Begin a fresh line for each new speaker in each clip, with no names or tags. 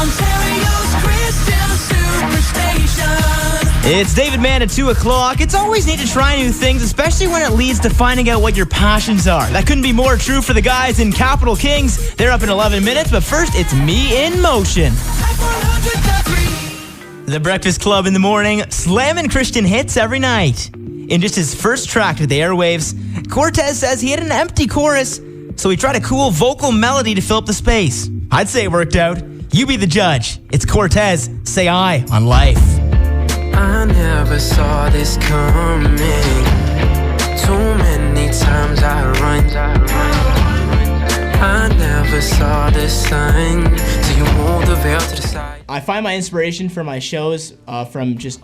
Ontario's Christian Superstation.
It's David Mann at 2 o'clock. It's always neat to try new things, especially when it leads to finding out what your passions are. That couldn't be more true for the guys in Capital Kings. They're up in 11 minutes, but first, it's Me in Motion. The Breakfast Club in the morning, slamming Christian hits every night. In just his first track to the airwaves, Cortez says he had an empty chorus, so he tried a cool vocal melody to fill up the space. I'd say it worked out. You be the judge. It's Cortez, Say I on Life.
I never saw this coming. Too many times I run. I never saw this sign till you move the veil to the side.
I find my inspiration for my shows from just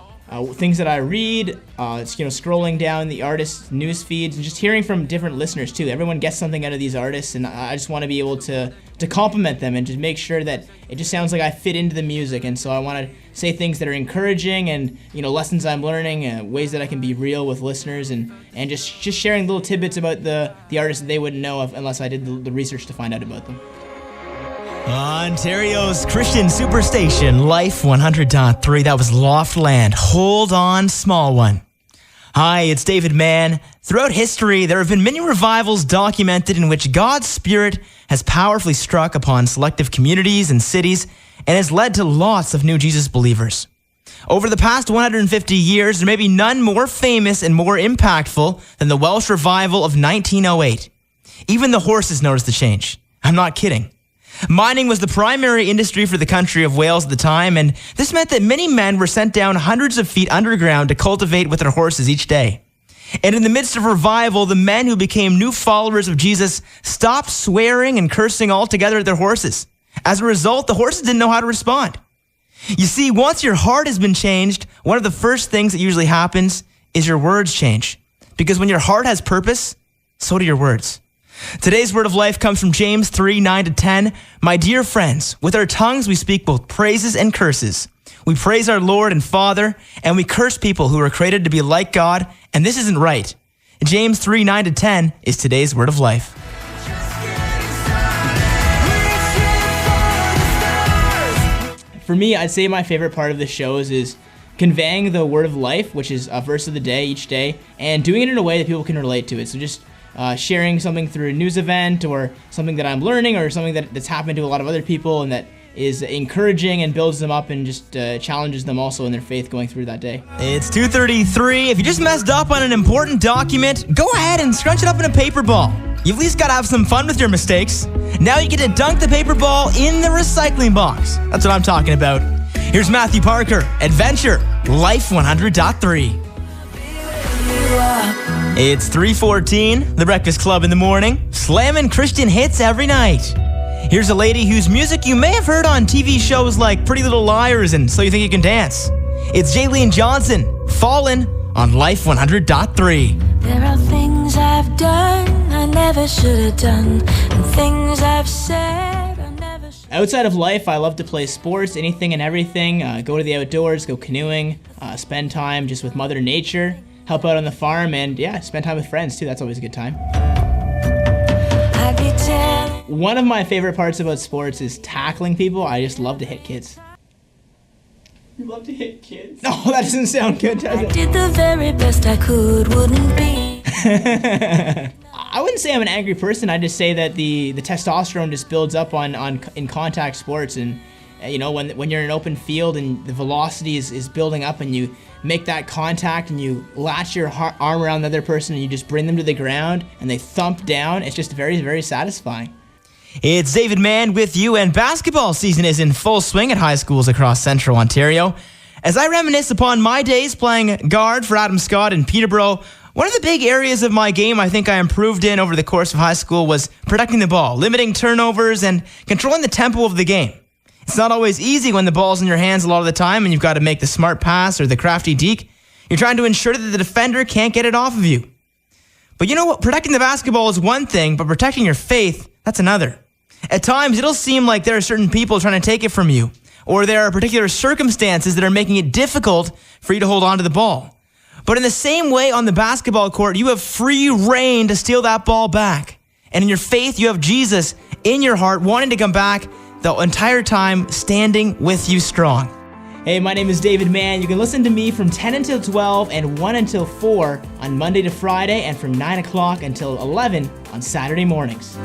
things that I read, scrolling down the artists' news feeds and just hearing from different listeners too. Everyone gets something out of these artists, and I just want to be able to compliment them and just make sure that it just sounds like I fit into the music. And so I want to say things that are encouraging and lessons I'm learning, ways that I can be real with listeners, and just sharing little tidbits about the artists that they wouldn't know of unless I did the research to find out about them. Ontario's Christian Superstation, Life 100.3. That was Loftland. Hold on, small one. Hi, it's David Mann. Throughout history, there have been many revivals documented in which God's Spirit has powerfully struck upon selective communities and cities and has led to lots of new Jesus believers. Over the past 150 years, there may be none more famous and more impactful than the Welsh revival of 1908. Even the horses noticed the change. I'm not kidding. Mining was the primary industry for the country of Wales at the time, and this meant that many men were sent down hundreds of feet underground to cultivate with their horses each day. And in the midst of revival, the men who became new followers of Jesus stopped swearing and cursing altogether at their horses. As a result, the horses didn't know how to respond. You see, once your heart has been changed, one of the first things that usually happens is your words change. Because when your heart has purpose, so do your words. Today's word of life comes from James 3, 9-10. My dear friends, with our tongues we speak both praises and curses. We praise our Lord and Father, and we curse people who are created to be like God, and this isn't right. James 3, 9-10 is today's word of life. For me, I'd say my favorite part of the shows is conveying the word of life, which is a verse of the day each day, and doing it in a way that people can relate to it. So just sharing something through a news event or something that I'm learning or something that's happened to a lot of other people and that is encouraging and builds them up and just challenges them also in their faith going through that day. It's 2:33. If you just messed up on an important document, go ahead and scrunch it up in a paper ball. You've at least got to have some fun with your mistakes. Now you get to dunk the paper ball in the recycling box. That's what I'm talking about. Here's Matthew Parker, Adventure, Life 100.3. It's 3:14, The Breakfast Club in the morning, slamming Christian hits every night. Here's a lady whose music you may have heard on TV shows like Pretty Little Liars and So You Think You Can Dance. It's Jaylene Johnson, Fallin' on Life 100.3.
There are things I've done I never should have done, and things I've said I never should.
Outside of life, I love to play sports, anything and everything. Go to the outdoors, go canoeing, spend time just with Mother Nature, help out on the farm, and spend time with friends too. That's always a good time. One of my favorite parts about sports is tackling people. I just love to hit kids. You love to hit kids? No, that doesn't sound good, does it?
I did the very best I could, wouldn't be.
I wouldn't say I'm an angry person. I just say that the testosterone just builds up in contact sports, and when you're in an open field and the velocity is building up and you make that contact and you latch your arm around the other person and you just bring them to the ground and they thump down, it's just very, very satisfying. It's David Mann with you, and basketball season is in full swing at high schools across central Ontario. As I reminisce upon my days playing guard for Adam Scott in Peterborough, one of the big areas of my game I think I improved in over the course of high school was protecting the ball, limiting turnovers, and controlling the tempo of the game. It's not always easy when the ball's in your hands a lot of the time and you've got to make the smart pass or the crafty deke. You're trying to ensure that the defender can't get it off of you. But you know what? Protecting the basketball is one thing, but protecting your faith, that's another. At times, it'll seem like there are certain people trying to take it from you, or there are particular circumstances that are making it difficult for you to hold on to the ball. But in the same way on the basketball court, you have free reign to steal that ball back. And in your faith, you have Jesus in your heart wanting to come back the entire time standing with you strong. Hey, my name is David Mann. You can listen to me from 10 until 12 and 1 until 4 on Monday to Friday, and from 9 o'clock until 11 on Saturday mornings.